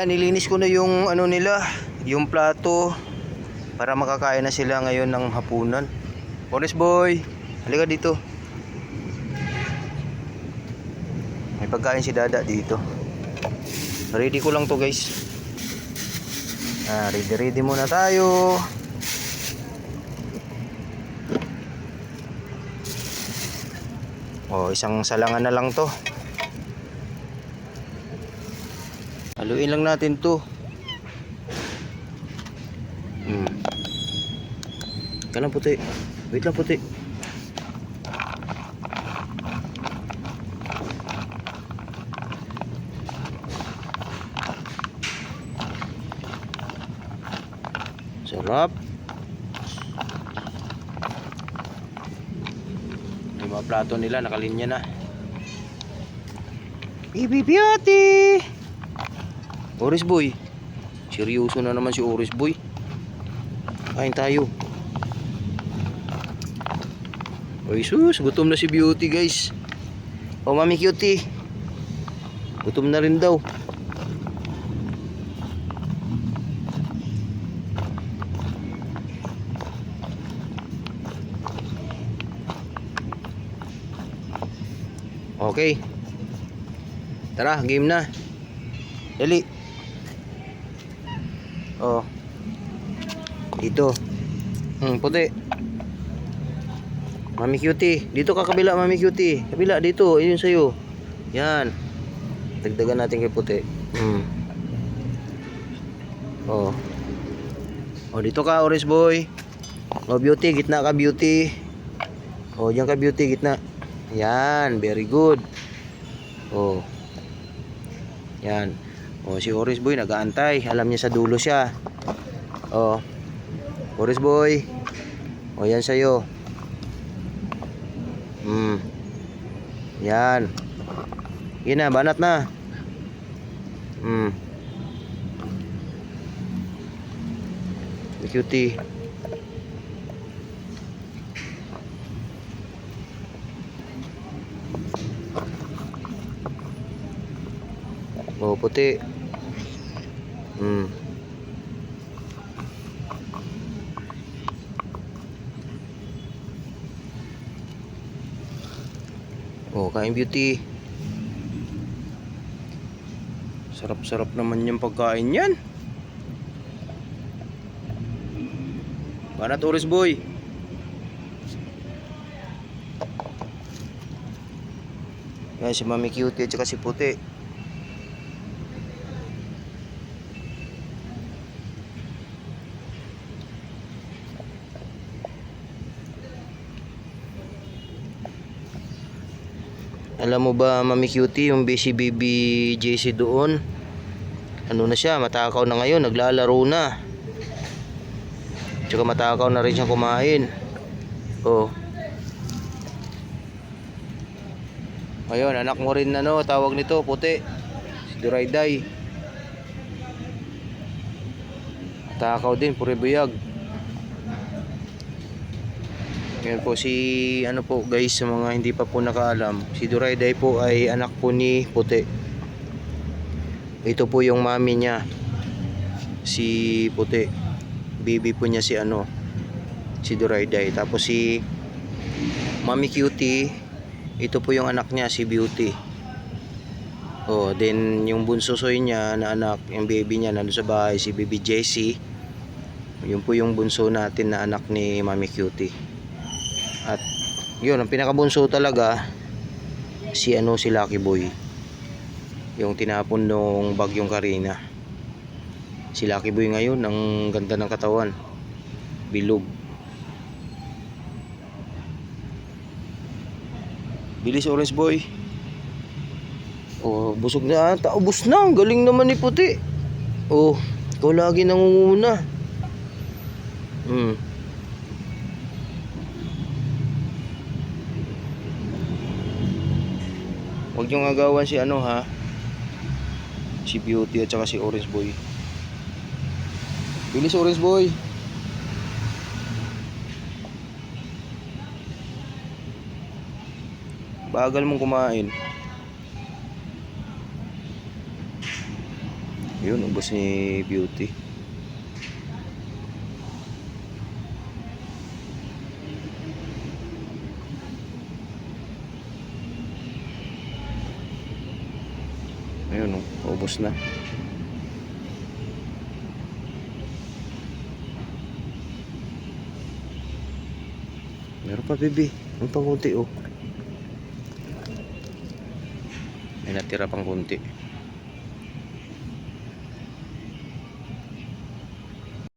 Yan, nilinis ko na yung ano nila, yung plato para makakain na sila ngayon ng hapunan. Oris boy, halika dito. May pagkain si Dada dito. Ready ko lang to guys. Ready muna tayo. Isang salangan na lang to. Haluin lang natin to. Kalang puti. Wait lang puti. Sarap. Yung mga plato nila nakalinya na. Baby beauty. Oris boy. Seryoso na naman si Oris boy. Kain tayo. Oy sus, gutom na si Beauty guys. Mami Cutie. Gutom na rin daw. Okay. Tara, game na. Dali. Dito. Puti. Mami Cutie, dito ka kabila Mami Cutie. Kabila dito, ayun sa'yo. Yan. Dagdagan natin kay puti. Dito ka Oris boy. Beauty, gitna ka Beauty. Diyan ka Beauty, gitna. Yan, very good. Yan. Si Oris boy nag-aantay. Alam niya sa dulo siya. Oris boy. Yan sa'yo. Yan. Yan na, banat na. Cutie. Puti. Kain Beauty. Sarap-sarap naman yung pagkain yan. Banat Oris boy. Yan si Mami Cutie at saka si Puti. Alam mo ba Mami Cutie, yung busy baby JC doon, ano na siya, matakaw na ngayon, naglalaro na. Tsaka matakaw na rin siyang kumain. Ayun, anak mo rin tawag nito, Puti. Si Durayday. Matakaw din, puri buyag. Yan po si guys, sa mga hindi pa po nakaalam, si Durayday po ay anak po ni Puti. Ito po yung mami niya, si Puti. Baby po niya si Durayday. Tapos si Mami Cutie, ito po yung anak niya, si Beauty. Then yung bunsosoy niya na anak, yung baby niya nandun sa bahay, si Baby Jessie. Yun po yung bunso natin na anak ni Mami Cutie. At yun, ang pinakabunso talaga si Lucky Boy, yung tinapon nung bagyong Karina. Si Lucky Boy ngayon, ang ganda ng katawan, bilog. Bilis Orange boy. Busog na ata. Ubus na, galing naman ni Puti. Ikaw lagi nangunguna. Huwag niyong agawan si si Beauty at saka si Orange boy. Bilis Orange boy. Bagal mong kumain. Yun, ubos ni Beauty. Ayun, ubos na. Meron pa, baby. Ang pang kunti, oh. May natira pang kunti.